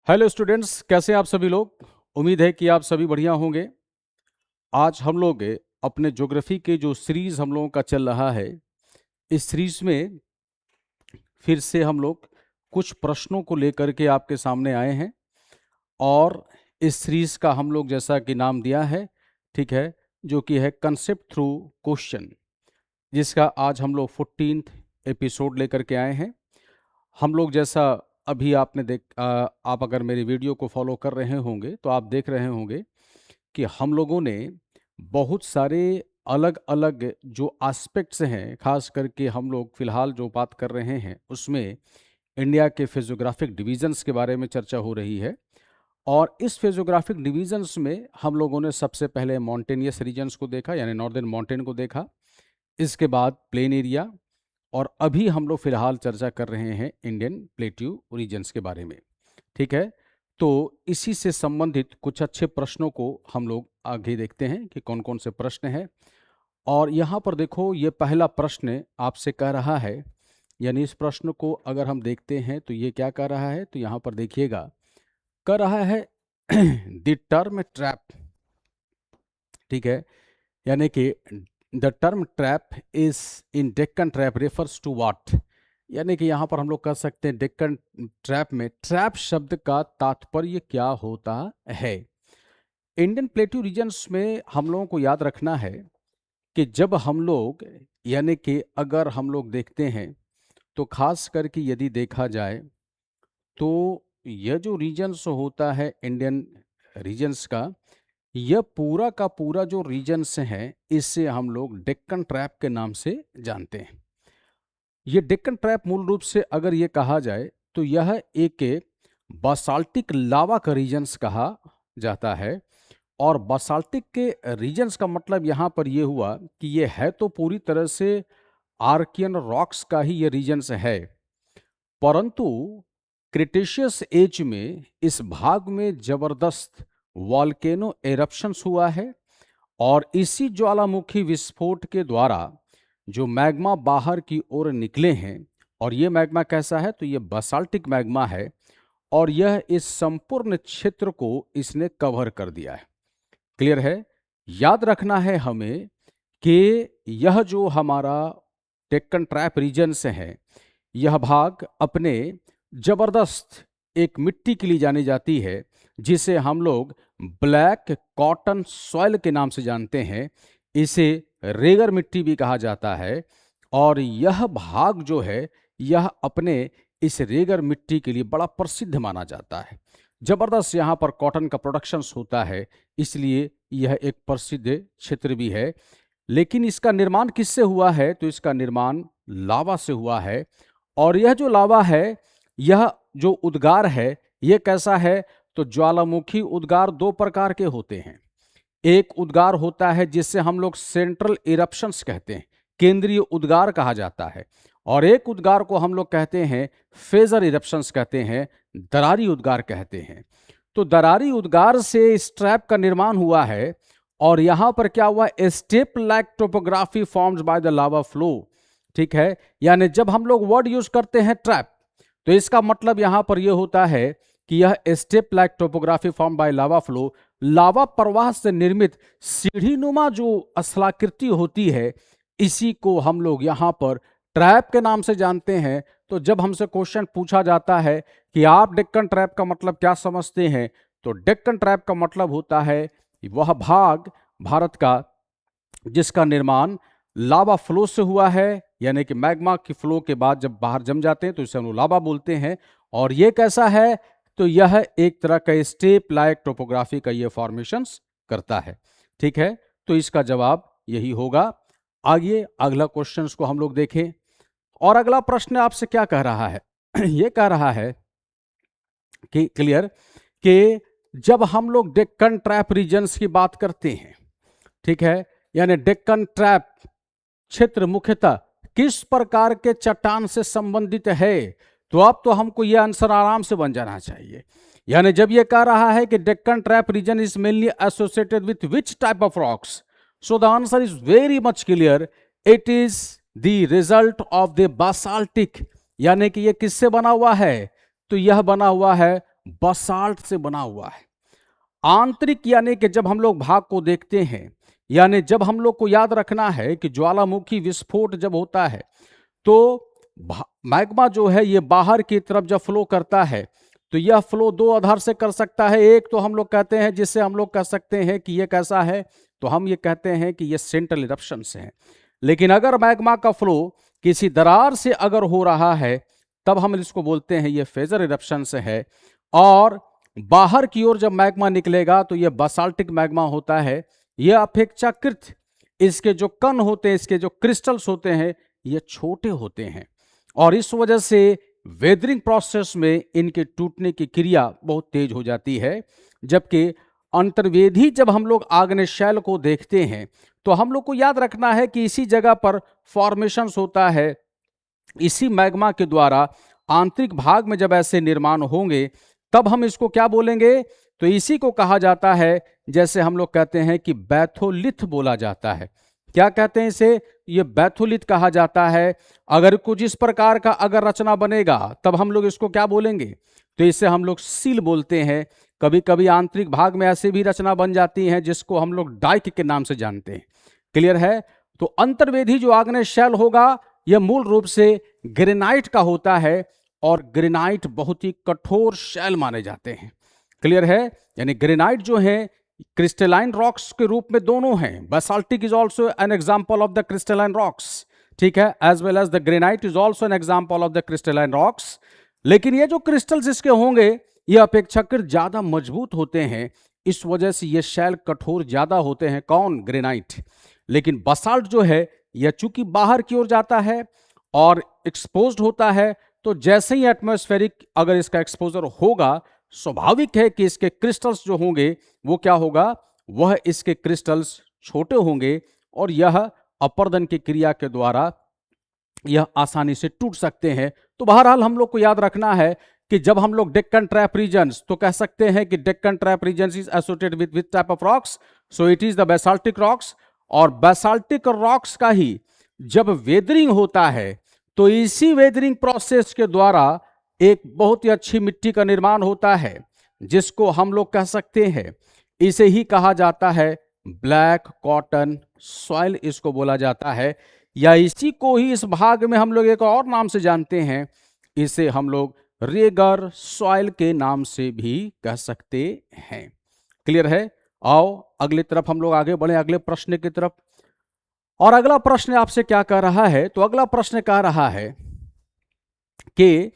Hello students, कैसे हैं आप सभी लोग। उम्मीद है कि आप सभी बढ़िया होंगे। आज हम लोग अपने ज्योग्राफी के जो सीरीज हम लोगों का चल रहा है, इस सीरीज में फिर से हम लोग कुछ प्रश्नों को लेकर के आपके सामने आए हैं। और इस सीरीज का हम लोग जैसा कि नाम दिया है, ठीक है, जो कि है कंसेप्ट थ्रू क्वेश्चन, जिसका आज हम लोग 14th एपिसोड लेकर के आए हैं। हम लोग जैसा अभी आपने आप अगर मेरी वीडियो को फॉलो कर रहे होंगे तो आप देख रहे होंगे कि हम लोगों ने बहुत सारे अलग अलग जो एस्पेक्ट्स हैं, खास करके हम लोग फिलहाल जो बात कर रहे हैं उसमें इंडिया के फिजियोग्राफिक डिवीजन्स के बारे में चर्चा हो रही है। और इस फिजियोग्राफिक डिवीजन्स में हम लोगों ने सबसे पहले माउंटेनियस रीजन्स को देखा, यानी नॉर्दर्न माउंटेन को देखा। इसके बाद प्लेन एरिया, और अभी हम लोग फिलहाल चर्चा कर रहे हैं इंडियन प्लेट्यू रीजन्स के बारे में। ठीक है, तो इसी से संबंधित कुछ अच्छे प्रश्नों को हम लोग आगे देखते हैं कि कौन कौन से प्रश्न हैं। और यहाँ पर देखो, ये पहला प्रश्न आपसे कह रहा है, यानी इस प्रश्न को अगर हम देखते हैं तो ये क्या कह रहा है, तो यहाँ पर देखिएगा, कह रहा है द टर्म ट्रैप। ठीक है, यानी कि the term trap is in Deccan trap refers to what. यानी कि यहाँ पर हम लोग कह सकते हैं डेक्कन ट्रैप में ट्रैप शब्द का तात्पर्य क्या होता है। इंडियन प्लेट्यू रीजन्स में हम लोगों को याद रखना है कि जब हम लोग, यानी कि अगर हम लोग देखते हैं तो खास करके यदि देखा जाए तो यह जो रीजन्स होता है इंडियन रीजन्स का, यह पूरा का पूरा जो रीजन्स हैं इसे हम लोग डेक्कन ट्रैप के नाम से जानते हैं। ये डेक्कन ट्रैप मूल रूप से अगर ये कहा जाए तो यह एक बासाल्टिक लावा का रीजन्स कहा जाता है। और बासाल्टिक के रीजन्स का मतलब यहाँ पर ये हुआ कि ये है तो पूरी तरह से आर्कियन रॉक्स का ही ये रीजन्स है, परंतु क्रिटेशियस एज में इस भाग में जबरदस्त वॉल्केनो एरप्शंस हुआ है। और इसी ज्वालामुखी विस्फोट के द्वारा जो मैग्मा बाहर की ओर निकले हैं, और ये मैग्मा कैसा है, तो ये बासाल्टिक मैग्मा है, और यह इस संपूर्ण क्षेत्र को इसने कवर कर दिया है। क्लियर है। याद रखना है हमें कि यह जो हमारा डेक्कन ट्रैप रीजन से है, यह भाग अपने जबरदस्त एक मिट्टी के लिए जानी जाती है जिसे हम लोग ब्लैक कॉटन सॉइल के नाम से जानते हैं। इसे रेगर मिट्टी भी कहा जाता है। और यह भाग जो है, यह अपने इस रेगर मिट्टी के लिए बड़ा प्रसिद्ध माना जाता है। जबरदस्त यहाँ पर कॉटन का प्रोडक्शन होता है, इसलिए यह एक प्रसिद्ध क्षेत्र भी है। लेकिन इसका निर्माण किससे हुआ है, तो इसका निर्माण लावा से हुआ है। और यह जो लावा है, यह जो उद्गार है, यह कैसा है, तो ज्वालामुखी उद्गार दो प्रकार के होते हैं। एक उद्गार होता है जिससे हम लोग सेंट्रल इरप्शंस कहते हैं, केंद्रीय उद्गार कहा जाता है। और एक उद्गार को हम लोग कहते हैं फेजर इरप्शंस कहते हैं, दरारी उद्गार कहते हैं। तो दरारी उद्गार से इस ट्रैप का निर्माण हुआ है। और यहां पर क्या हुआ, step like topography formed by the lava flow. ठीक है, यानी जब हम लोग वर्ड यूज करते हैं ट्रैप, तो इसका मतलब यहां पर यह होता है कि यह step like topography form by lava flow, lava प्रवाह से निर्मित सीढ़ी नुमा जो स्थलाकृति होती है, इसी को हम लोग यहां पर ट्रैप के नाम से जानते हैं। तो जब हमसे क्वेश्चन पूछा जाता है कि आप डेक्कन ट्रैप का मतलब क्या समझते हैं, तो डेक्कन ट्रैप का मतलब होता है वह भाग भारत का जिसका निर्माण लावा फ्लो से हुआ है, यानी कि मैग्मा की फ्लो के बाद जब बाहर जम जाते हैं तो इसे हम लोग लावा बोलते हैं। और ये कैसा है, तो यह एक तरह का स्टेप लाइक टोपोग्राफी का ये फॉर्मेशंस करता है। ठीक है, तो इसका जवाब यही होगा। आइए अगला क्वेश्चन को हम लोग देखें। और अगला प्रश्न आपसे क्या कह रहा है ये कह रहा है कि क्लियर, कि जब हम लोग डेक्कन ट्रैप रीजन्स की बात करते हैं, ठीक है, यानी डेक्कन ट्रैप क्षेत्र मुख्यतः किस प्रकार के चट्टान से संबंधित है, तो अब तो हमको यह आंसर आराम से बन जाना चाहिए। यानी जब यह कह रहा है कि Deccan trap region is mainly associated with which type of rocks, so the answer is very much clear, it is the result of the basaltic. यानी कि यह किससे बना हुआ है, तो यह बना हुआ है बसाल्ट से बना हुआ है। आंतरिक यानी कि जब हम लोग भाग को देखते हैं, यानी जब हम लोग को याद रखना है कि ज्वालामुखी विस्फोट जब होता है तो मैग्मा जो है ये बाहर की तरफ जब फ्लो करता है तो यह फ्लो दो आधार से कर सकता है। एक तो हम लोग कहते हैं, जिससे हम लोग कह सकते हैं कि ये कैसा है, तो हम ये कहते हैं कि ये सेंट्रल इरप्शन से है। लेकिन अगर मैग्मा का फ्लो किसी दरार से अगर हो रहा है तब हम इसको बोलते हैं ये फेजर इरप्शन से है। और बाहर की ओर जब मैग्मा निकलेगा तो यह बासाल्टिक मैग्मा होता है। यह अपेक्षाकृत इसके जो कण होते हैं, इसके जो क्रिस्टल्स होते हैं, ये छोटे होते हैं और इस वजह से वेदरिंग प्रोसेस में इनके टूटने की क्रिया बहुत तेज हो जाती है। जबकि अंतर्वेधी जब हम लोग आग्नेय शैल को देखते हैं तो हम लोग को याद रखना है कि इसी जगह पर फॉर्मेशंस होता है। इसी मैग्मा के द्वारा आंतरिक भाग में जब ऐसे निर्माण होंगे तब हम इसको क्या बोलेंगे, तो इसी को कहा जाता है, जैसे हम लोग कहते हैं कि बैथोलिथ बोला जाता है। क्या कहते हैं इसे, ये बैथोलिथ कहा जाता है। अगर कुछ इस प्रकार का अगर रचना बनेगा तब हम लोग इसको क्या बोलेंगे, तो इसे हम लोग सील बोलते हैं। कभी कभी आंतरिक भाग में ऐसे भी रचना बन जाती है जिसको हम लोग डाइक के नाम से जानते हैं। क्लियर है। तो अंतर्वेधी जो आग्नेय शैल होगा यह मूल रूप से ग्रेनाइट का होता है और ग्रेनाइट बहुत ही कठोर शैल माने जाते हैं। क्लियर है। यानी ग्रेनाइट जो है क्रिस्टलाइन रॉक्स के रूप में दोनों हैं। Basaltic is also an example of the crystalline rocks, ठीक है, as well as the granite is also an example of the crystalline rocks. लेकिन ये जो क्रिस्टल्स इसके होंगे ये अपेक्षाकृत ज्यादा मजबूत होते हैं, इस वजह से ये शैल कठोर ज्यादा होते हैं। कौन, ग्रेनाइट। लेकिन बसाल्ट जो है यह चूंकि बाहर की ओर जाता है और एक्सपोज्ड होता है, तो जैसे ही एटमॉस्फेरिक अगर इसका एक्सपोजर होगा, स्वाभाविक है कि इसके क्रिस्टल्स जो होंगे वो क्या होगा, वह इसके क्रिस्टल्स छोटे होंगे और यह अपर्दन की क्रिया के द्वारा यह आसानी से टूट सकते हैं। तो बहरहाल हम लोग को याद रखना है कि जब हम लोग डेक्कन ट्रैप रीजन्स, तो कह सकते हैं कि Deccan trap regions is associated with type of rocks, so it is the basaltic rocks. और बेसाल्टिक रॉक्स का ही जब वेदरिंग होता है तो इसी वेदरिंग प्रोसेस के द्वारा एक बहुत ही अच्छी मिट्टी का निर्माण होता है, जिसको हम लोग कह सकते हैं, इसे ही कहा जाता है ब्लैक कॉटन सॉइल, इसको बोला जाता है। या इसी को ही इस भाग में हम लोग एक और नाम से जानते हैं, इसे हम लोग रेगर सॉइल के नाम से भी कह सकते हैं। क्लियर है। आओ अगली तरफ हम लोग आगे बढ़े, अगले प्रश्न की तरफ। और अगला प्रश्न आपसे क्या कह रहा है, तो अगला प्रश्न कह रहा है कि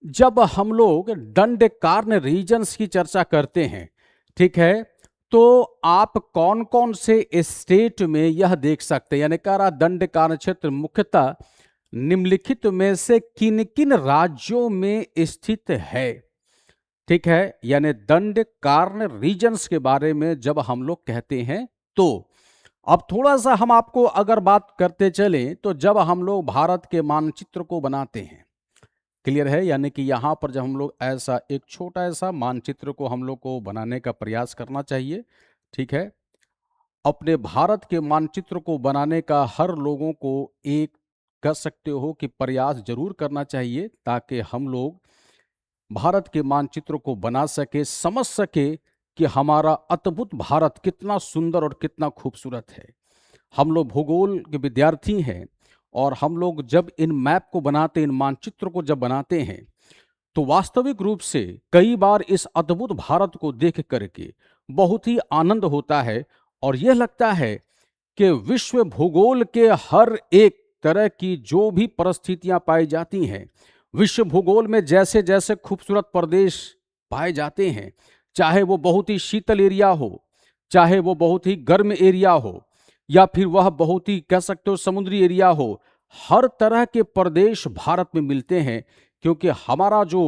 जब हम लोग दंडकारण्य रीजन्स की चर्चा करते हैं, ठीक है, तो आप कौन कौन से स्टेट में यह देख सकते हैं, यानी कह रहा दंडकारण्य क्षेत्र मुख्यतः निम्नलिखित में से किन किन राज्यों में स्थित है। ठीक है, यानी दंडकारण्य रीजन्स के बारे में जब हम लोग कहते हैं, तो अब थोड़ा सा हम आपको अगर बात करते चलें, तो जब हम लोग भारत के मानचित्र को बनाते हैं, क्लियर है, यानी कि यहाँ पर जब हम लोग ऐसा एक छोटा ऐसा मानचित्र को हम लोग को बनाने का प्रयास करना चाहिए। ठीक है, अपने भारत के मानचित्र को बनाने का हर लोगों को एक कह सकते हो कि प्रयास जरूर करना चाहिए, ताकि हम लोग भारत के मानचित्र को बना सके, समझ सके कि हमारा अद्भुत भारत कितना सुंदर और कितना खूबसूरत है। हम लोग भूगोल के विद्यार्थी हैं और हम लोग जब इन मैप को बनाते हैं, इन मानचित्र को जब बनाते हैं, तो वास्तविक रूप से कई बार इस अद्भुत भारत को देख करके बहुत ही आनंद होता है और यह लगता है कि विश्व भूगोल के हर एक तरह की जो भी परिस्थितियां पाई जाती हैं, विश्व भूगोल में जैसे जैसे खूबसूरत प्रदेश पाए जाते हैं, चाहे वो बहुत ही शीतल एरिया हो, चाहे वो बहुत ही गर्म एरिया हो, या फिर वह बहुत ही कह सकते हो समुद्री एरिया हो, हर तरह के प्रदेश भारत में मिलते हैं। क्योंकि हमारा जो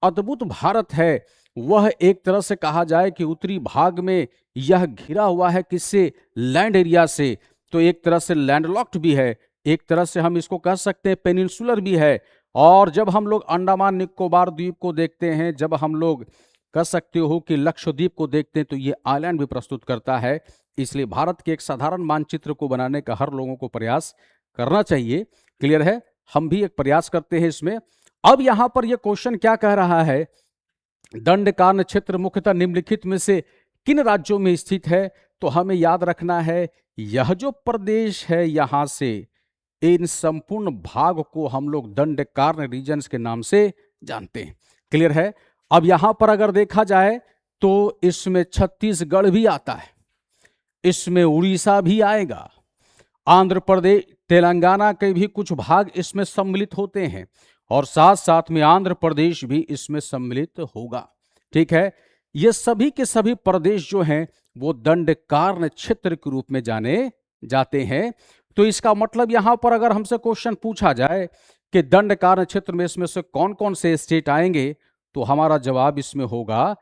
अद्भुत भारत है वह एक तरह से कहा जाए कि उत्तरी भाग में यह घिरा हुआ है किससे, लैंड एरिया से, तो एक तरह से लैंडलॉक्ड भी है, एक तरह से हम इसको कह सकते हैं पेनिनसुलर भी है। और जब हम लोग अंडमान निकोबार द्वीप को देखते हैं, जब हम लोग कह सकते हो कि लक्षद्वीप को देखते हैं, तो ये आइलैंड भी प्रस्तुत करता है। इसलिए भारत के एक साधारण मानचित्र को बनाने का हर लोगों को प्रयास करना चाहिए। क्लियर है, हम भी एक प्रयास करते हैं इसमें। अब यहां पर यह क्वेश्चन क्या कह रहा है दंडकारण्य क्षेत्र मुख्यतः निम्नलिखित में से किन राज्यों में स्थित है? तो हमें याद रखना है यह जो प्रदेश है यहां से इन संपूर्ण भाग को हम लोग दंडकारण्य रीजन्स के नाम से जानते हैं। क्लियर है? अब यहां पर अगर देखा जाए तो इसमें छत्तीसगढ़ भी आता है, इसमें उड़ीसा भी आएगा, आंध्र प्रदेश तेलंगाना के भी कुछ भाग इसमें सम्मिलित होते हैं और साथ साथ में आंध्र प्रदेश भी इसमें सम्मिलित होगा। ठीक है, ये सभी के सभी प्रदेश जो हैं वो दंडकारण्य क्षेत्र के रूप में जाने जाते हैं। तो इसका मतलब यहां पर अगर हमसे क्वेश्चन पूछा जाए कि दंडकारण्य क्षेत्र में इसमें से कौन कौन से स्टेट आएंगे, तो हमारा जवाब इसमें होगा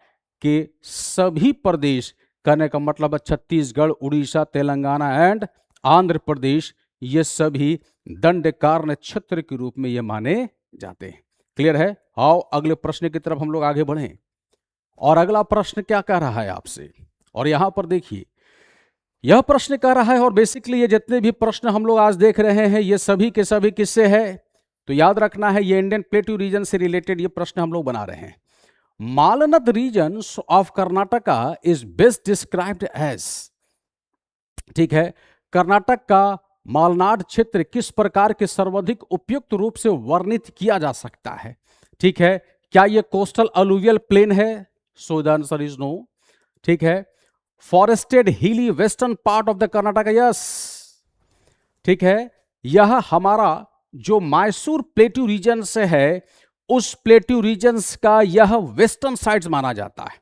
कि सभी प्रदेश, कहने का मतलब छत्तीसगढ़, उड़ीसा, तेलंगाना एंड आंध्र प्रदेश, ये सभी दंडकारण्य क्षेत्र के रूप में ये माने जाते हैं। क्लियर है? आओ अगले प्रश्न की तरफ हम लोग आगे बढ़ें। और अगला प्रश्न क्या कह रहा है आपसे, और यहां पर देखिए यह प्रश्न कह रहा है, और बेसिकली ये जितने भी प्रश्न हम लोग आज देख रहे हैं ये सभी के सभी किससे है? तो याद रखना है ये इंडियन प्लेट्यू रीजन से रिलेटेड ये प्रश्न हम लोग बना रहे हैं। Malnad region of Karnataka is best described as, ठीक है, कर्नाटक का मालनाड क्षेत्र किस प्रकार के सर्वाधिक उपयुक्त रूप से वर्णित किया जा सकता है? ठीक है, क्या यह कोस्टल अलुवियल प्लेन है? So the answer is no. ठीक है, forested hilly western part of the Karnataka, yes. ठीक है, यह हमारा जो मैसूर प्लेट्यू रीजन से है उस प्लेट्यू रीजन्स का यह वेस्टर्न साइड माना जाता है।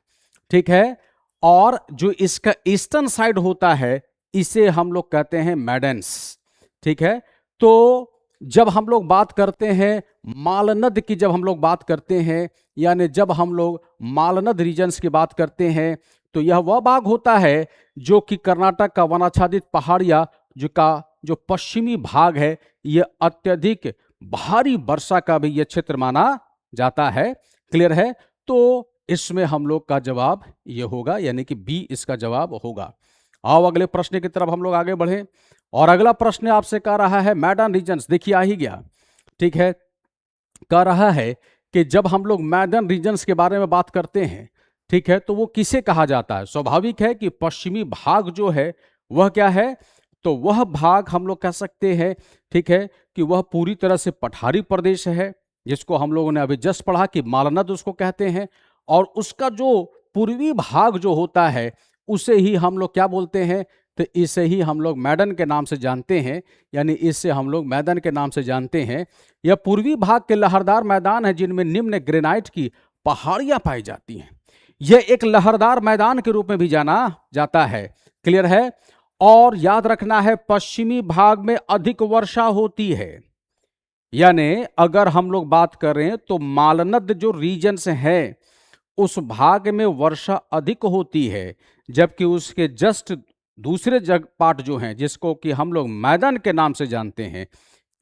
ठीक है, और जो इसका ईस्टर्न साइड होता है इसे हम लोग कहते हैं मैडेंस। ठीक है, तो जब हम लोग बात करते हैं मालनद की, जब हम लोग बात करते हैं, यानी जब हम लोग मालनद रीजन्स की बात करते हैं, तो यह वह भाग होता है जो कि कर्नाटक का वनाच्छादित पहाड़िया जो पश्चिमी भाग है, यह अत्यधिक भारी वर्षा का भी यह क्षेत्र माना जाता है। क्लियर है? तो इसमें हम लोग का जवाब यह होगा, यानी कि बी इसका जवाब होगा। आओ अगले प्रश्न की तरफ हम लोग आगे बढ़ें। और अगला प्रश्न आपसे कह रहा है मैदान रीजन्स, देखिए आ ही गया। ठीक है, कह रहा है कि जब हम लोग मैदान रीजन्स के बारे में बात करते हैं, ठीक है, तो वो किसे कहा जाता है? स्वाभाविक है कि पश्चिमी भाग जो है वह क्या है? तो वह भाग हम लोग कह सकते हैं, ठीक है, कि वह पूरी तरह से पठारी प्रदेश है, जिसको हम लोगों ने अभी जस्ट पढ़ा कि मालनद उसको कहते हैं। और उसका जो पूर्वी भाग जो होता है उसे ही हम लोग क्या बोलते हैं? तो इसे ही हम लोग मैदान के नाम से जानते हैं, यानी इससे हम लोग मैदान के नाम से जानते हैं। यह पूर्वी भाग के लहरदार मैदान है जिनमें निम्न ग्रेनाइट की पहाड़ियां पाई जाती हैं। यह एक लहरदार मैदान के रूप में भी जाना जाता है। क्लियर है? और याद रखना है पश्चिमी भाग में अधिक वर्षा होती है, यानी अगर हम लोग बात करें तो मालनद जो रीजन्स है उस भाग में वर्षा अधिक होती है, जबकि उसके जस्ट दूसरे पार्ट जो हैं जिसको कि हम लोग मैदान के नाम से जानते हैं,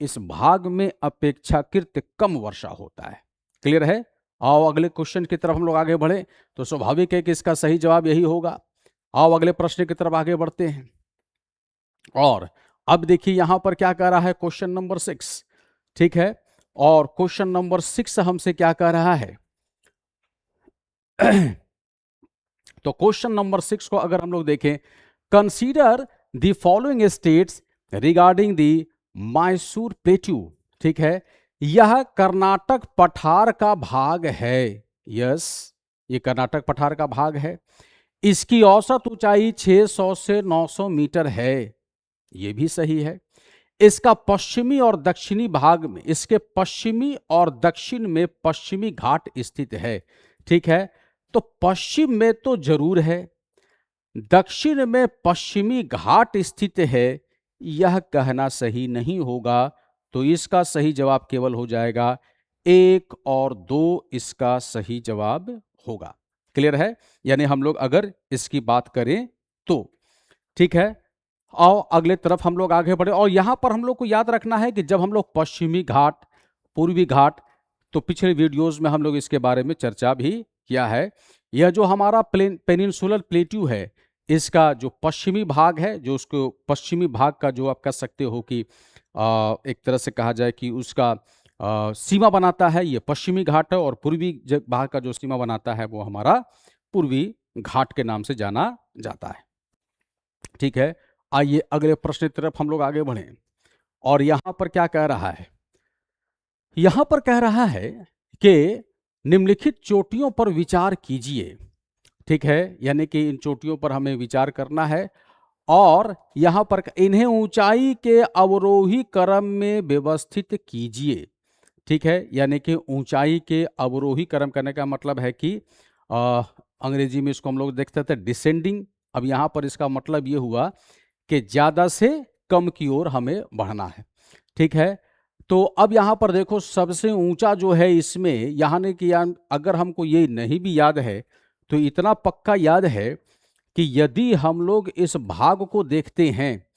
इस भाग में अपेक्षाकृत कम वर्षा होता है। क्लियर है? आओ अगले क्वेश्चन की तरफ हम लोग आगे बढ़े। तो स्वाभाविक है कि इसका सही जवाब यही होगा। आओ अगले प्रश्न की तरफ आगे बढ़ते हैं। और अब देखिए यहां पर क्या कह रहा है, क्वेश्चन नंबर 6। ठीक है, और क्वेश्चन नंबर 6 हमसे क्या कह रहा है? तो क्वेश्चन नंबर 6 को अगर हम लोग देखें, consider the following states regarding the Mysore plateau. ठीक है, यह कर्नाटक पठार का भाग है। यस, ये कर्नाटक पठार का भाग है। इसकी औसत ऊंचाई 600 से 900 मीटर है, ये भी सही है। इसका पश्चिमी और दक्षिणी भाग में, इसके पश्चिमी और दक्षिण में पश्चिमी घाट स्थित है। ठीक है, तो पश्चिम में तो जरूर है, दक्षिण में पश्चिमी घाट स्थित है, यह कहना सही नहीं होगा। तो इसका सही जवाब केवल हो जाएगा 1 और 2, इसका सही जवाब होगा। क्लियर है? यानी हम लोग अगर इसकी बात करें तो ठीक है। आओ अगले तरफ हम लोग आगे बढ़े। और यहां पर हम लोग को याद रखना है कि जब हम लोग पश्चिमी घाट, पूर्वी घाट, तो पिछले वीडियोस में हम लोग इसके बारे में चर्चा भी किया है। यह जो हमारा पेनिनसुलर प्लेट्यू है, इसका जो पश्चिमी भाग है, जो उसको पश्चिमी भाग का जो आप कह सकते हो कि एक तरह से कहा जाए कि उसका सीमा बनाता है ये पश्चिमी घाट है, और पूर्वी भाग का जो सीमा बनाता है वो हमारा पूर्वी घाट के नाम से जाना जाता है। ठीक है, आइए अगले प्रश्न की तरफ हम लोग आगे बढ़ें। और यहां पर क्या कह रहा है? यहां पर कह रहा है कि निम्नलिखित चोटियों पर विचार कीजिए। ठीक है, यानी कि इन चोटियों पर हमें विचार करना है, और यहां पर इन्हें ऊंचाई के अवरोही क्रम में व्यवस्थित कीजिए। ठीक है, यानी कि ऊंचाई के अवरोही क्रम करने का मतलब है कि अंग्रेजी में इसको हम लोग देखते थे डिसेंडिंग। अब यहां पर इसका मतलब ये हुआ कि ज्यादा से कम की ओर हमें बढ़ना है। ठीक है, तो अब यहां पर देखो सबसे ऊंचा जो है इसमें, यहाँ ने कि अगर हमको ये नहीं भी याद है तो इतना पक्का याद है कि यदि हम लोग इस भाग को देखते हैं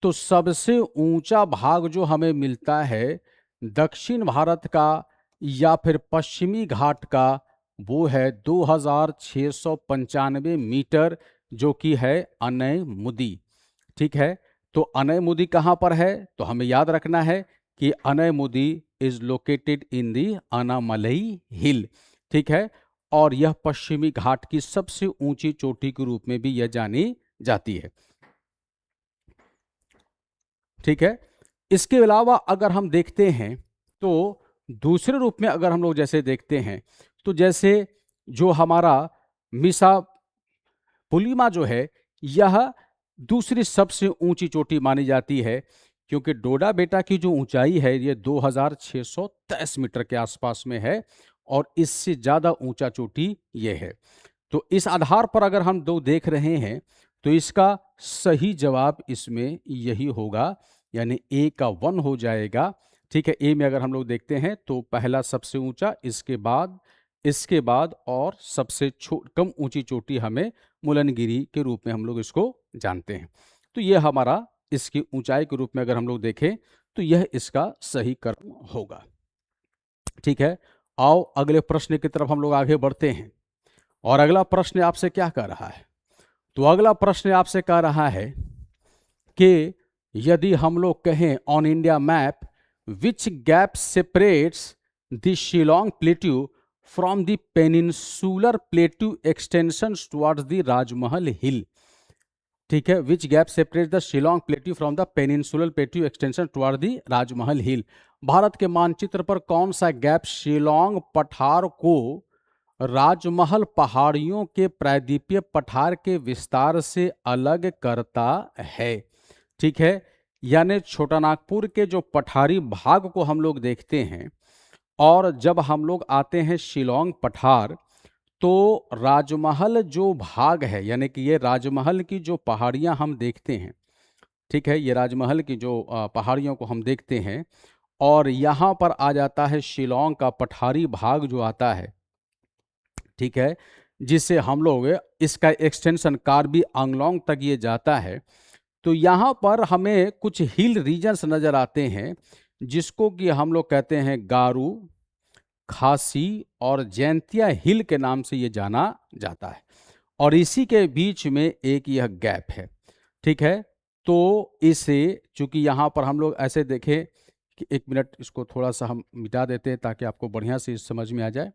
तो सबसे ऊंचा भाग जो हमें मिलता है दक्षिण भारत का या फिर पश्चिमी घाट का, वो है 2695 मीटर, जो कि है अनैमुदी। ठीक है, तो अनैमुदी कहाँ पर है? तो हमें याद रखना है कि अनैमुदी इज लोकेटेड इन दी अनामलई हिल। ठीक है, और यह पश्चिमी घाट की सबसे ऊंची चोटी के रूप में भी यह जानी जाती है। ठीक है, इसके अलावा अगर हम देखते हैं तो दूसरे रूप में अगर हम लोग जैसे देखते हैं, तो जैसे जो हमारा मिसा पुलिमा जो है, यह दूसरी सबसे ऊंची चोटी मानी जाती है, क्योंकि डोडा बेटा की जो ऊंचाई है ये 2623 मीटर के आसपास में है, और इससे ज़्यादा ऊंचा चोटी ये है। तो इस आधार पर अगर हम दो देख रहे हैं तो इसका सही जवाब इसमें यही होगा, यानी ए का 1 हो जाएगा। ठीक है, ए में अगर हम लोग देखते हैं तो पहला सबसे ऊंचा, इसके बाद और सबसे कम ऊंची चोटी हमें मुलनगिरी के रूप में हम लोग इसको जानते हैं। तो यह हमारा इसकी ऊंचाई के रूप में अगर हम लोग देखें तो यह इसका सही क्रम होगा। ठीक है, आओ अगले प्रश्न की तरफ हम लोग आगे बढ़ते हैं। और अगला प्रश्न आपसे क्या कह रहा है? तो अगला प्रश्न आपसे कह रहा है कि यदि हम लोग कहें on India map which gap separates the Shillong plateau from the peninsular plateau extension towards the Rajmahal hill. ठीक है, which gap separates the Shillong plateau from the peninsular plateau extension towards the Rajmahal hill. Bharat के मानचित्र पर कौन सा गैप शिलोंग पठार को राजमहल पहाड़ियों के प्रायद्वीपीय पठार के विस्तार से अलग करता है? ठीक है, यानी छोटा नागपुर के जो पठारी भाग को हम लोग देखते हैं, और जब हम लोग आते हैं शिलोंग पठार, तो राजमहल जो भाग है, यानी कि ये राजमहल की जो पहाड़ियां हम देखते हैं, ठीक है, ये राजमहल की जो पहाड़ियों को हम देखते हैं, और यहाँ पर आ जाता है शिलोंग का पठारी भाग जो आता है। ठीक है, जिससे हम लोग इसका एक्सटेंशन कार्बी आंगलोंग तक ये जाता है। तो यहाँ पर हमें कुछ हिल रीजन्स नज़र आते हैं, जिसको कि हम लोग कहते हैं गारू, खासी और जैंतिया हिल के नाम से ये जाना जाता है, और इसी के बीच में एक यह गैप है। ठीक है, तो इसे चूंकि यहाँ पर हम लोग ऐसे देखें कि 1 मिनट इसको थोड़ा सा हम मिटा देते हैं ताकि आपको बढ़िया से समझ में आ जाए।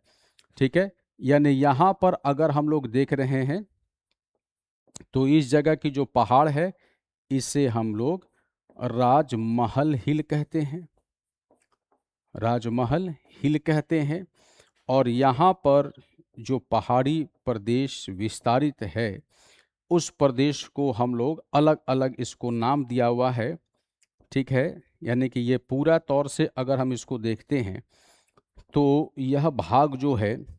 ठीक है, यानी यहाँ पर अगर हम लोग देख रहे हैं तो इस जगह की जो पहाड़ है इसे हम लोग राजमहल हिल कहते हैं, राजमहल हिल कहते हैं। और यहाँ पर जो पहाड़ी प्रदेश विस्तारित है, उस प्रदेश को हम लोग अलग अलग इसको नाम दिया हुआ है। ठीक है, यानी कि ये पूरा तौर से अगर हम इसको देखते हैं तो यह भाग जो है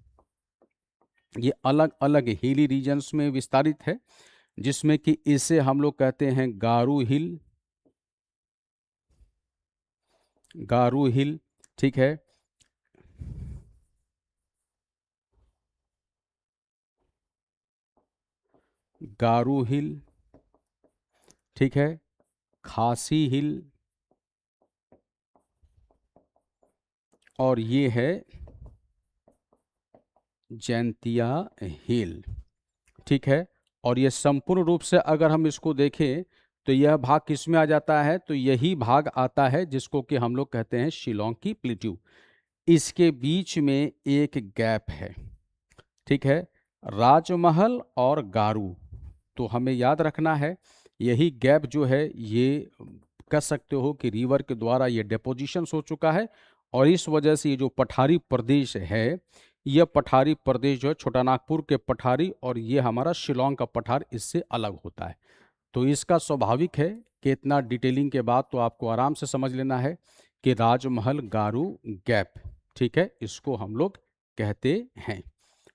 ये अलग अलग हिली रीजन्स में विस्तारित है, जिसमें कि इसे हम लोग कहते हैं गारू हिल, गारू हिल। ठीक है, गारू हिल, ठीक है, खासी हिल, और ये है जैंतिया हिल। ठीक है, और ये संपूर्ण रूप से अगर हम इसको देखें तो यह भाग किस में आ जाता है? तो यही भाग आता है जिसको कि हम लोग कहते हैं शिलोंग की प्लेट्यू। इसके बीच में एक गैप है, ठीक है, राजमहल और गारू। तो हमें याद रखना है, यही गैप जो है ये कह सकते हो कि रिवर के द्वारा ये डिपोजिशंस हो चुका है, और इस वजह से ये जो पठारी प्रदेश है, यह पठारी प्रदेश जो है छोटानागपुर के पठारी और ये हमारा शिलोंग का पठार इससे अलग होता है। तो इसका स्वाभाविक है कि इतना डिटेलिंग के बाद तो आपको आराम से समझ लेना है कि राजमहल गारू गैप, ठीक है, इसको हम लोग कहते हैं।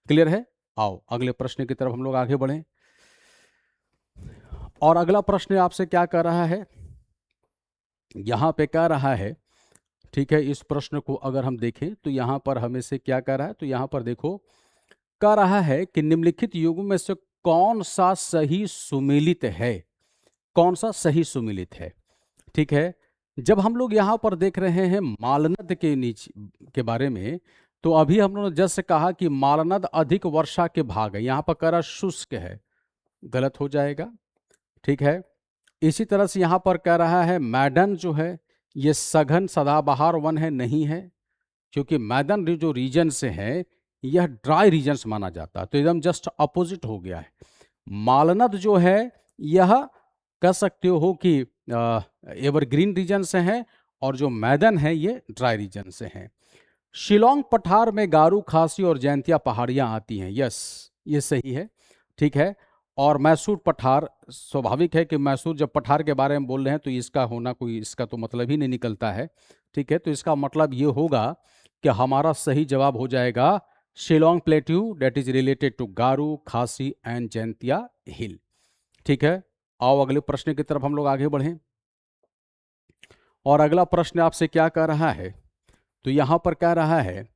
क्लियर है? आओ अगले प्रश्न की तरफ हम लोग आगे बढ़ें। और अगला प्रश्न आपसे क्या कर रहा है, यहां पे कह रहा है, ठीक है, इस प्रश्न को अगर हम देखें तो यहां पर हमें से क्या कह रहा है, तो यहां पर देखो कह रहा है कि निम्नलिखित युगों में से कौन सा सही सुमेलित है, कौन सा सही सुमेलित है, ठीक है। जब हम लोग यहाँ पर देख रहे हैं मालनद के नीचे के बारे में, तो अभी हम लोगों ने जैसे कहा कि मालनद अधिक वर्षा के भाग है, यहाँ पर कह रहा शुष्क है, गलत हो जाएगा, ठीक है। इसी तरह से यहाँ पर कह रहा है मैदान जो है ये सघन सदाबहार वन है, नहीं है, क्योंकि मैदान जो रीजन से है यह ड्राई रीजन्स माना जाता है, तो एकदम जस्ट अपोजिट हो गया है। मालनद जो है यह कह सकते हो कि एवरग्रीन रीजन से है, और जो मैदान है ये ड्राई रीजन से है। शिलोंग पठार में गारू, खासी और जैंतिया पहाड़ियां आती हैं, यस ये सही है, ठीक है। और मैसूर पठार, स्वाभाविक है कि मैसूर जब पठार के बारे में बोल रहे हैं तो इसका होना कोई इसका तो मतलब ही नहीं निकलता है, ठीक है। तो इसका मतलब ये होगा कि हमारा सही जवाब हो जाएगा Shillong plateau, that is related to Garo, Khasi and Jaintia हिल, ठीक है। आओ अगले प्रश्न की तरफ हम लोग आगे बढ़ें। और अगला प्रश्न आपसे क्या कह रहा है, तो यहां पर कह रहा है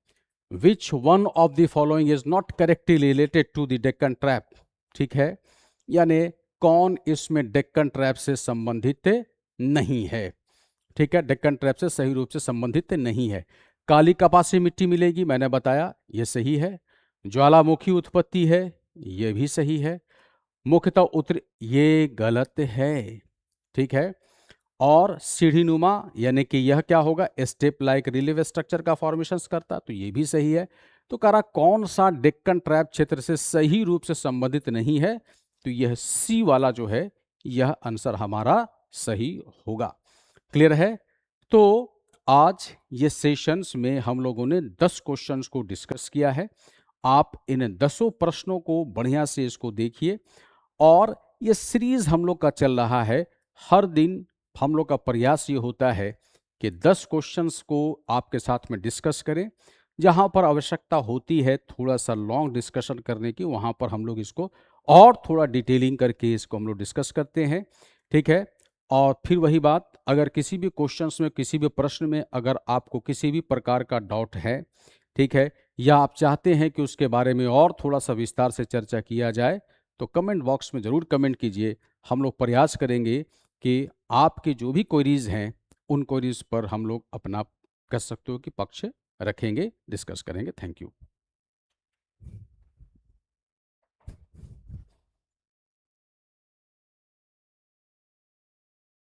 which one of the following is not correctly related to the Deccan trap, ठीक है, यानी कौन इसमें डेक्कन ट्रैप से संबंधित नहीं है, ठीक है, डेक्कन ट्रैप से सही रूप से संबंधित नहीं है। काली कपासी मिट्टी मिलेगी, मैंने बताया ये सही है। ज्वालामुखी उत्पत्ति है, ये भी सही है। मुख्यतः उत्तर, ये गलत है, ठीक है। और सीढ़ीनुमा यानी कि यह क्या होगा, स्टेप लाइक रिलीफ स्ट्रक्चर का फॉर्मेशन करता, तो ये भी सही है। तो कह रहा कौन सा डेक्कन ट्रैप क्षेत्र से सही रूप से संबंधित नहीं है, तो यह सी वाला जो है यह आंसर हमारा सही होगा। क्लियर है? तो आज ये सेशंस में हम लोगों ने 10 क्वेश्चंस को डिस्कस किया है। आप इन 10 प्रश्नों को बढ़िया से इसको देखिए, और ये सीरीज हम लोग का चल रहा है। हर दिन हम लोग का प्रयास ये होता है कि 10 क्वेश्चंस को आपके साथ में डिस्कस करें। जहाँ पर आवश्यकता होती है थोड़ा सा लॉन्ग डिस्कशन करने की, वहाँ पर हम लोग इसको और थोड़ा डिटेलिंग करके इसको हम लोग डिस्कस करते हैं, ठीक है। और फिर वही बात, अगर किसी भी क्वेश्चंस में, किसी भी प्रश्न में अगर आपको किसी भी प्रकार का डाउट है, ठीक है, या आप चाहते हैं कि उसके बारे में और थोड़ा सा विस्तार से चर्चा किया जाए, तो कमेंट बॉक्स में ज़रूर कमेंट कीजिए। हम लोग प्रयास करेंगे कि आपके जो भी क्वेरीज हैं उन क्वेरीज पर हम लोग अपना कह सकते हो कि पक्ष रखेंगे, डिस्कस करेंगे। Thank you.